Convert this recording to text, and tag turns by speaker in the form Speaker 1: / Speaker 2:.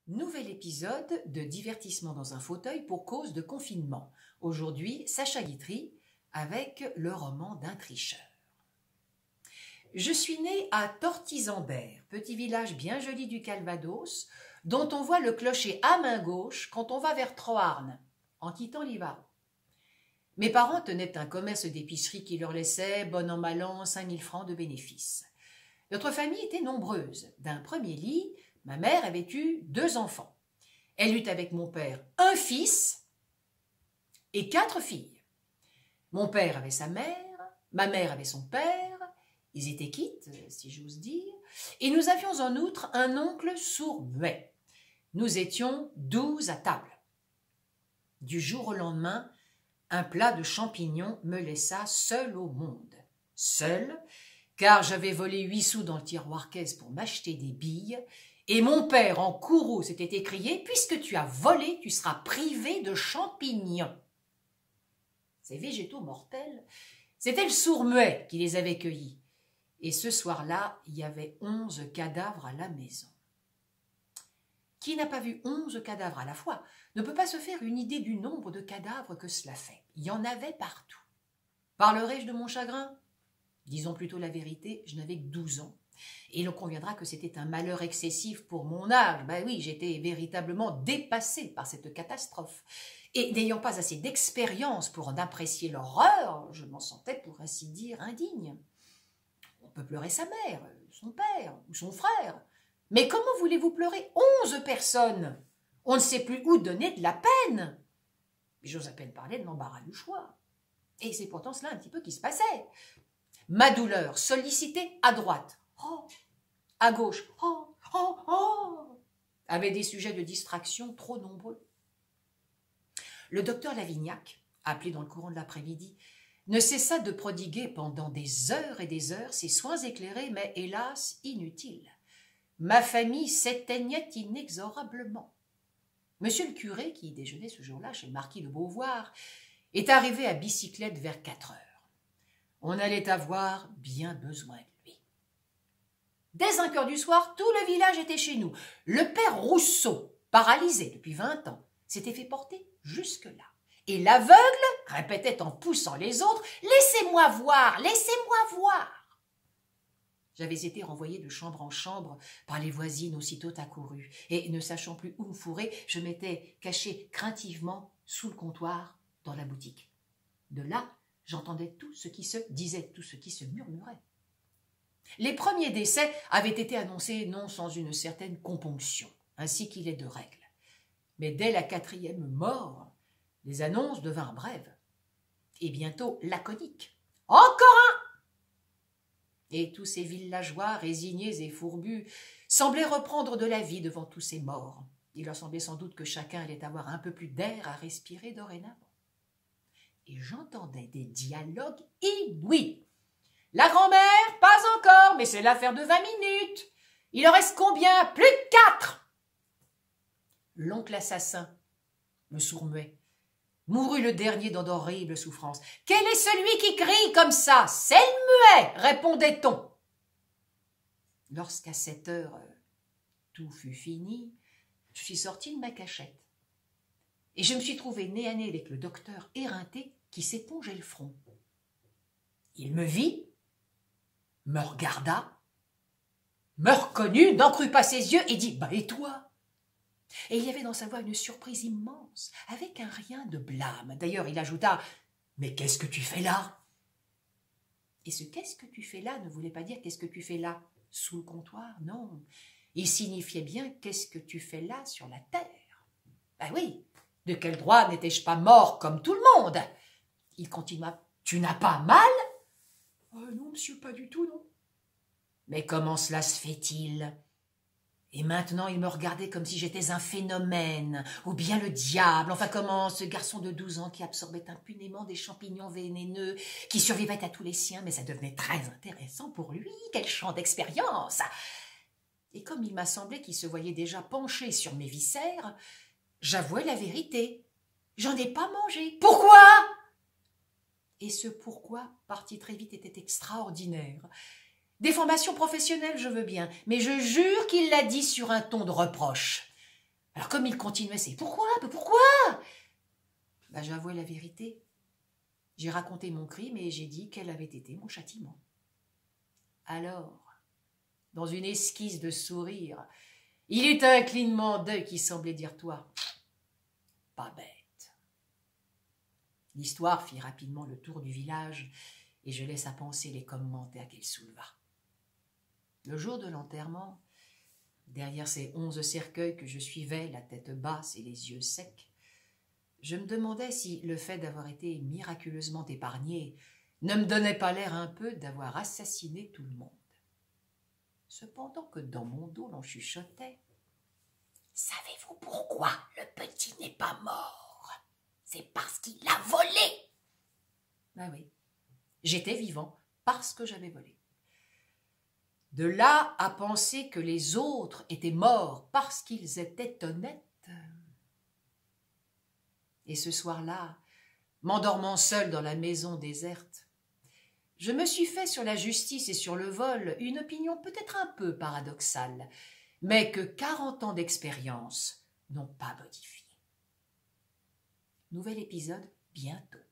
Speaker 1: Nouvel épisode de divertissement dans un fauteuil pour cause de confinement. Aujourd'hui, Sacha Guitry avec le roman d'un tricheur. Je suis née à Tortizambert, petit village bien joli du Calvados, dont on voit le clocher à main gauche quand on va vers Troarn, en quittant Livaro. Mes parents tenaient un commerce d'épicerie qui leur laissait, bon an mal an, 5000 francs de bénéfices. Notre famille était nombreuse. D'un premier lit, ma mère avait eu 2 enfants. Elle eut avec mon père un fils et 4 filles. Mon père avait sa mère, ma mère avait son père, ils étaient quittes, si j'ose dire, et nous avions en outre un oncle sourd-muet. Nous étions 12 à table. Du jour au lendemain, un plat de champignons me laissa seule au monde. Seule, car j'avais volé 8 sous dans le tiroir caisse pour m'acheter des billes, et mon père en courroux s'était écrié « Puisque tu as volé, tu seras privé de champignons ». Ces végétaux mortels, c'était le sourd-muet qui les avait cueillis. Et ce soir-là, il y avait 11 cadavres à la maison. Qui n'a pas vu 11 cadavres à la fois ne peut pas se faire une idée du nombre de cadavres que cela fait. Il y en avait partout. Parlerai-je de mon chagrin ? Disons plutôt la vérité, je n'avais que 12 ans. Et l'on conviendra que c'était un malheur excessif pour mon âge. Ben oui, j'étais véritablement dépassée par cette catastrophe. Et n'ayant pas assez d'expérience pour en apprécier l'horreur, je m'en sentais pour ainsi dire indigne. On peut pleurer sa mère, son père ou son frère. Mais comment voulez-vous pleurer 11 personnes? On ne sait plus où donner de la peine. J'ose à peine parler de l'embarras du choix. Et c'est pourtant cela un petit peu qui se passait. Ma douleur sollicitée à droite, oh, à gauche, oh, oh, oh, avait des sujets de distraction trop nombreux. Le docteur Lavignac, appelé dans le courant de l'après-midi, ne cessa de prodiguer pendant des heures et des heures ses soins éclairés, mais hélas inutiles. Ma famille s'éteignait inexorablement. Monsieur le curé, qui déjeunait ce jour-là chez le marquis de Beauvoir, est arrivé à bicyclette vers 4 heures. On allait avoir bien besoin de lui. Dès 5 heures du soir, tout le village était chez nous. Le père Rousseau, paralysé depuis 20 ans, s'était fait porter jusque-là. Et l'aveugle répétait en poussant les autres « Laissez-moi voir, laissez-moi voir !» J'avais été renvoyée de chambre en chambre par les voisines aussitôt accourues. Et ne sachant plus où me fourrer, je m'étais cachée craintivement sous le comptoir dans la boutique. De là, j'entendais tout ce qui se disait, tout ce qui se murmurait. Les premiers décès avaient été annoncés non sans une certaine componction, ainsi qu'il est de règle. Mais dès la 4e mort, les annonces devinrent brèves, et bientôt laconiques. « Encore un !» Et tous ces villageois résignés et fourbus semblaient reprendre de la vie devant tous ces morts. Il leur semblait sans doute que chacun allait avoir un peu plus d'air à respirer dorénavant. Et j'entendais des dialogues inouïs. « La grand-mère, pas encore, mais c'est l'affaire de 20 minutes. Il en reste combien? Plus de 4. » L'oncle assassin, le sourd-muet, mourut le dernier dans d'horribles souffrances. « Quel est celui qui crie comme ça? C'est le muet !» répondait-on. Lorsqu'à 7 heures, tout fut fini, je suis sortie de ma cachette. Et je me suis trouvée nez à nez avec le docteur éreinté qui s'épongeait le front. Il me vit, me regarda, me reconnut, n'en crut pas ses yeux et dit « Bah et toi ?» Et il y avait dans sa voix une surprise immense, avec un rien de blâme. D'ailleurs, il ajouta « Mais qu'est-ce que tu fais là ?» Et ce « qu'est-ce que tu fais là » ne voulait pas dire « qu'est-ce que tu fais là ?» sous le comptoir, non. Il signifiait bien « qu'est-ce que tu fais là sur la terre ?» Ben oui, de quel droit n'étais-je pas mort comme tout le monde? Il continua « Tu n'as pas mal ?»« Non, monsieur, pas du tout, non. » « Mais comment cela se fait-il ?» Et maintenant, il me regardait comme si j'étais un phénomène, ou bien le diable. Enfin, comment ce garçon de 12 ans qui absorbait impunément des champignons vénéneux, qui survivait à tous les siens, mais ça devenait très intéressant pour lui. Quel champ d'expérience! Et comme il m'a semblé qu'il se voyait déjà penché sur mes viscères, j'avouai la vérité. J'en ai pas mangé. Pourquoi? Et ce pourquoi, parti très vite, était extraordinaire. Des formations professionnelles, je veux bien, mais je jure qu'il l'a dit sur un ton de reproche. Alors comme il continuait, c'est « Pourquoi? Pourquoi ?» J'avouais la vérité. J'ai raconté mon crime et j'ai dit quel avait été mon châtiment. Alors, dans une esquisse de sourire, il eut un clignement d'œil qui semblait dire « Toi, pas bête. » L'histoire fit rapidement le tour du village et je laisse à penser les commentaires qu'elle souleva. Le jour de l'enterrement, derrière ces 11 cercueils que je suivais, la tête basse et les yeux secs, je me demandais si le fait d'avoir été miraculeusement épargné ne me donnait pas l'air un peu d'avoir assassiné tout le monde. Cependant que dans mon dos l'on chuchotait « Savez-vous pourquoi le petit n'est pas mort? C'est parce qu'il a volé !» Ben oui, j'étais vivant parce que j'avais volé. De là à penser que les autres étaient morts parce qu'ils étaient honnêtes. Et ce soir-là, m'endormant seul dans la maison déserte, je me suis fait sur la justice et sur le vol une opinion peut-être un peu paradoxale, mais que 40 ans d'expérience n'ont pas modifiée. Nouvel épisode bientôt.